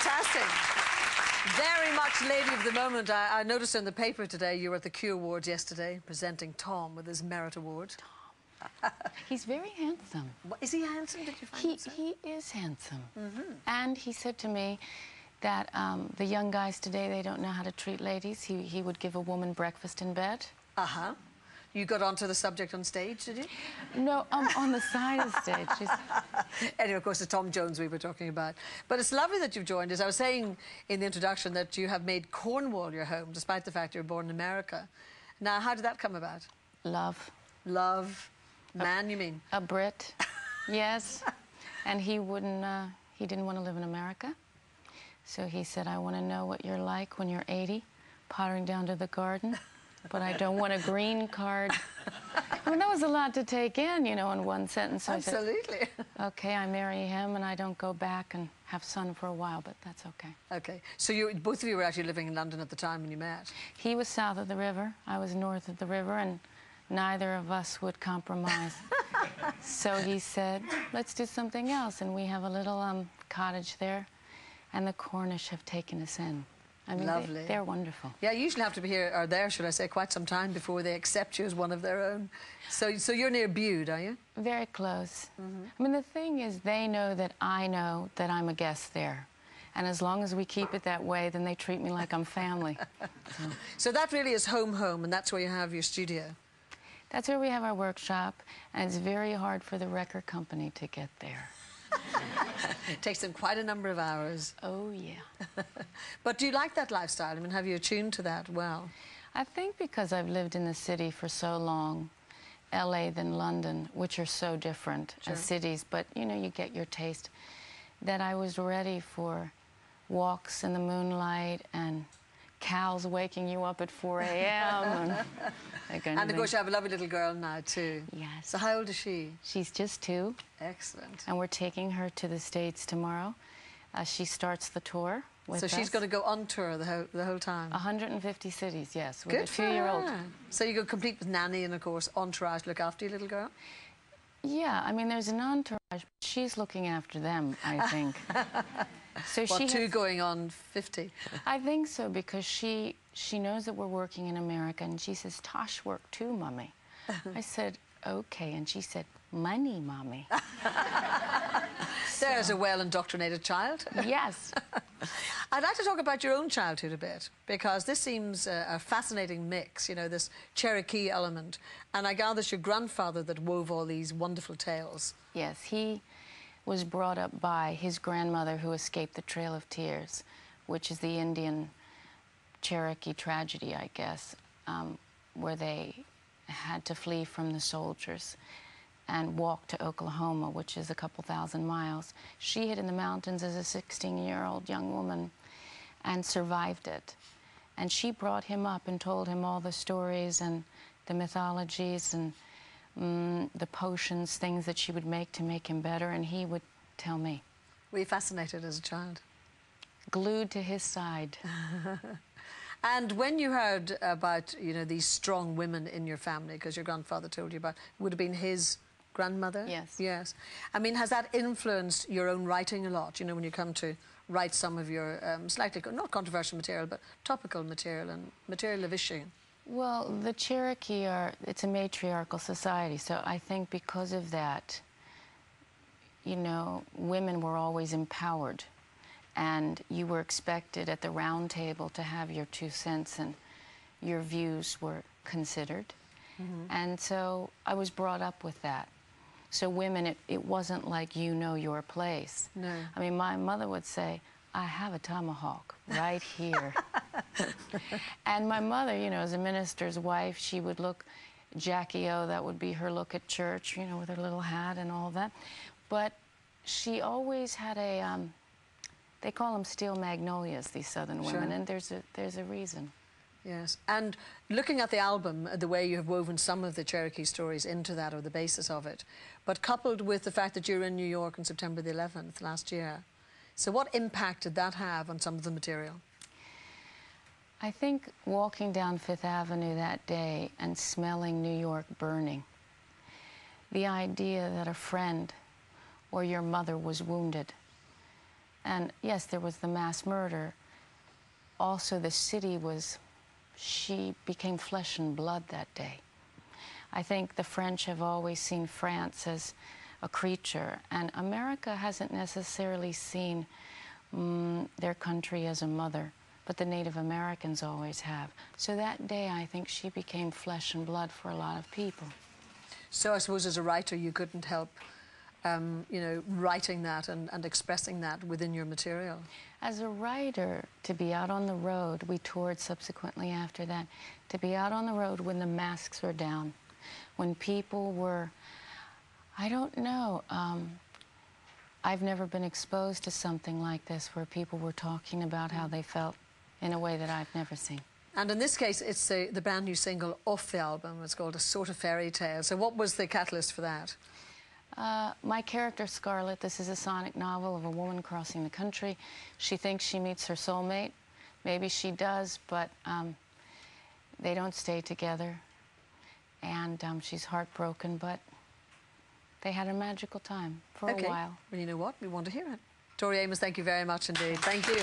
Fantastic. Very much lady of the moment. I noticed in the paper today you were at the Q Awards yesterday presenting Tom with his Merit Award. Tom. He's very handsome. Is he handsome? Did you find out so? He is handsome. And he said to me that the young guys today, they don't know how to treat ladies. He would give a woman breakfast in bed. Uh-huh. You got onto the subject on stage, did you? No, on the side of the stage. Anyway, of course, it's Tom Jones we were talking about. But it's lovely that you've joined us. I was saying in the introduction that you have made Cornwall your home, despite the fact you were born in America. Now, how did that come about? Love. Love. Man, you mean? A Brit, yes. And he wouldn't, he didn't want to live in America. So he said, I want to know what you're like when you're 80, pottering down to the garden. But I don't want a green card. I mean, that was a lot to take in, you know, in one sentence. So Absolutely. I said, okay, I marry him and I don't go back and have son for a while, but that's okay. Okay. So both of you were actually living in London at the time when you met? He was south of the river. I was north of the river, and neither of us would compromise. So he said, let's do something else. And we have a little cottage there, and the Cornish have taken us in. I mean, lovely. They're wonderful. Yeah, you usually have to be here, or there, should I say, quite some time before they accept you as one of their own. So you're near Bude, are you? Very close. I mean, the thing is, they know that I'm a guest there. And as long as we keep it that way, then they treat me like I'm family. So that really is home, and that's where you have your studio? That's where we have our workshop, and it's very hard for the record company to get there. It takes them quite a number of hours. Oh, yeah. But do you like that lifestyle? I mean, have you attuned to that well? I think because I've lived in the city for so long, L.A. than London, which are so different as cities, but, you know, you get your taste, that I was ready for walks in the moonlight and cows waking you up at 4 a.m. And of course, you have a lovely little girl now, too. Yes. So how old is she? She's just 2. Excellent. And we're taking her to the States tomorrow. She starts the tour with us. So she's going to go on tour the whole time? 150 cities, yes, with Good a 2-year-old. So you go complete with nanny and, of course, entourage, look after your little girl? Yeah, I mean, there's an entourage, but she's looking after them, I think. So what, 2 going on 50? I think so, because she knows that we're working in America, and she says, Tosh work too, Mommy. I said, okay, and she said, money, Mommy. There's a well-indoctrinated child. Yes. I'd like to talk about your own childhood a bit, because this seems a fascinating mix, you know, this Cherokee element. And I gather it's your grandfather that wove all these wonderful tales. Yes, he was brought up by his grandmother, who escaped the Trail of Tears, which is the Indian Cherokee tragedy, I guess, where they had to flee from the soldiers and walk to Oklahoma, which is a couple thousand miles. She hid in the mountains as a 16-year-old young woman and survived it. And she brought him up and told him all the stories and the mythologies and the potions, things that she would make to make him better, and he would tell me. Were you fascinated as a child? Glued to his side. And when you heard about, you know, these strong women in your family, because your grandfather told you about, would have been his grandmother? Yes. Yes. I mean, has that influenced your own writing a lot, you know, when you come to write some of your slightly, not controversial material, but topical material and material of issue? Well, the Cherokee it's a matriarchal society, so I think because of that, you know, women were always empowered, and you were expected at the round table to have your 2 cents, and your views were considered. And so I was brought up with that. So women, it wasn't like you know your place. No. I mean, my mother would say, I have a tomahawk right here. And my mother, you know, as a minister's wife, she would look, Jackie O, that would be her look at church, you know, with her little hat and all that. But she always had a, they call them steel magnolias, these Southern women, and there's a reason. Yes, and looking at the album, the way you have woven some of the Cherokee stories into that, or the basis of it, but coupled with the fact that you were in New York on September the 11th last year. So what impact did that have on some of the material? I think walking down Fifth Avenue that day and smelling New York burning, the idea that a friend or your mother was wounded And yes, there was the mass murder. Also, the city was, she became flesh and blood that day. I think the French have always seen France as a creature, and America hasn't necessarily seen their country as a mother, but the Native Americans always have. So that day, I think she became flesh and blood for a lot of people. So I suppose as a writer, you couldn't help, you know, writing that and expressing that within your material. As a writer, to be out on the road, we toured subsequently after that, to be out on the road when the masks were down, when people were, I don't know, I've never been exposed to something like this where people were talking about how they felt in a way that I've never seen. And in this case, it's the brand new single off the album. It's called A Sort of Fairy Tale. So what was the catalyst for that? My character, Scarlet, this is a sonic novel of a woman crossing the country. She thinks she meets her soulmate. Maybe she does, but they don't stay together. And she's heartbroken, but they had a magical time for a while. Well, you know what? We want to hear it. Tori Amos, thank you very much indeed. Thank you.